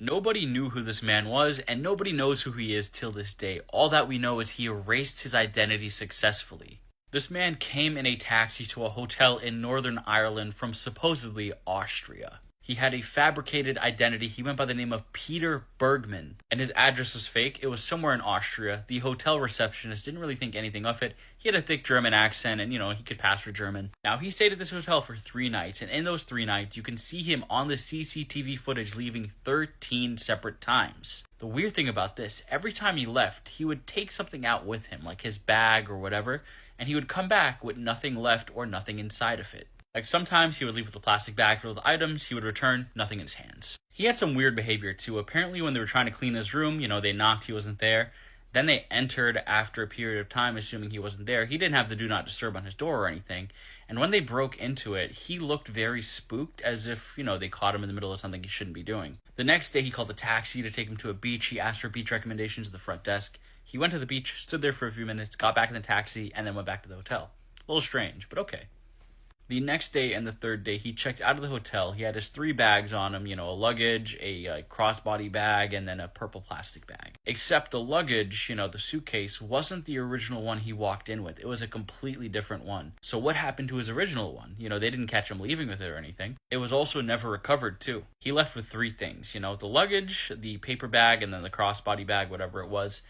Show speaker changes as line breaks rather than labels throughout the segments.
Nobody knew who this man was, and nobody knows who he is till this day. All that we know is he erased his identity successfully. This man came in a taxi to a hotel in Northern Ireland from supposedly Austria. He had a fabricated identity. He went by the name of Peter Bergmann, and his address was fake. It was somewhere in Austria. The hotel receptionist didn't really think anything of it. He had a thick German accent, and he could pass for German. Now, he stayed at this hotel for 3 nights, and in those 3 nights, you can see him on the CCTV footage leaving 13 separate times. The weird thing about this, every time he left, he would take something out with him, like his bag or whatever, and he would come back with nothing left or nothing inside of it. Like sometimes he would leave with a plastic bag filled with items, he would return, nothing in his hands. He had some weird behavior too. Apparently when they were trying to clean his room, they knocked, he wasn't there. Then they entered after a period of time, assuming he wasn't there. He didn't have the do not disturb on his door or anything. And when they broke into it, he looked very spooked, as if, they caught him in the middle of something he shouldn't be doing. The next day he called a taxi to take him to a beach. He asked for beach recommendations at the front desk. He went to the beach, stood there for a few minutes, got back in the taxi, and then went back to the hotel. A little strange, but okay. The next day and the third day, he checked out of the hotel. He had his 3 bags on him, a luggage, a crossbody bag, and then a purple plastic bag. Except the luggage, the suitcase, wasn't the original one he walked in with. It was a completely different one. So what happened to his original one? They didn't catch him leaving with it or anything. It was also never recovered, too. He left with 3 things, the luggage, the paper bag, and then the crossbody bag, whatever it was.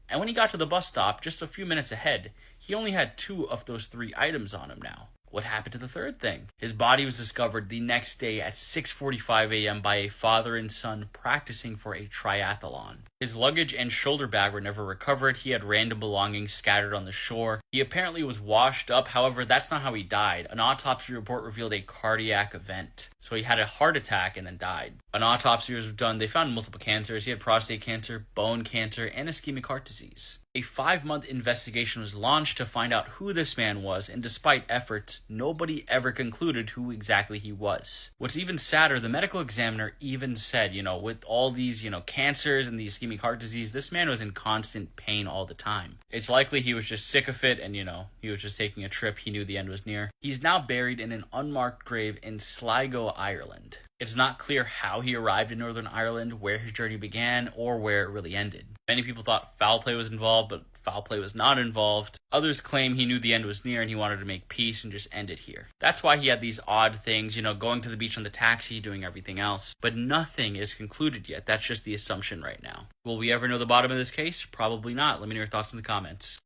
And when he got to the bus stop, just a few minutes ahead, he only had 2 of those 3 items on him now. What happened to the third thing? His body was discovered the next day at 6:45 a.m. by a father and son practicing for a triathlon. His luggage and shoulder bag were never recovered. He had random belongings scattered on the shore. He apparently was washed up. However, that's not how he died. An autopsy report revealed a cardiac event. So he had a heart attack and then died. An autopsy was done. They found multiple cancers. He had prostate cancer, bone cancer, and ischemic heart disease. A 5-month investigation was launched to find out who this man was, and despite efforts, nobody ever concluded who exactly he was. What's even sadder, the medical examiner even said, with all these, cancers and the ischemic heart disease, this man was in constant pain all the time. It's likely he was just sick of it and, he was just taking a trip. He knew the end was near. He's now buried in an unmarked grave in Sligo, Ireland. It's not clear how he arrived in Northern Ireland, where his journey began, or where it really ended. Many people thought foul play was involved, but foul play was not involved. Others claim he knew the end was near and he wanted to make peace and just end it here. That's why he had these odd things, going to the beach on the taxi, doing everything else. But nothing is concluded yet. That's just the assumption right now. Will we ever know the bottom of this case? Probably not. Let me know your thoughts in the comments.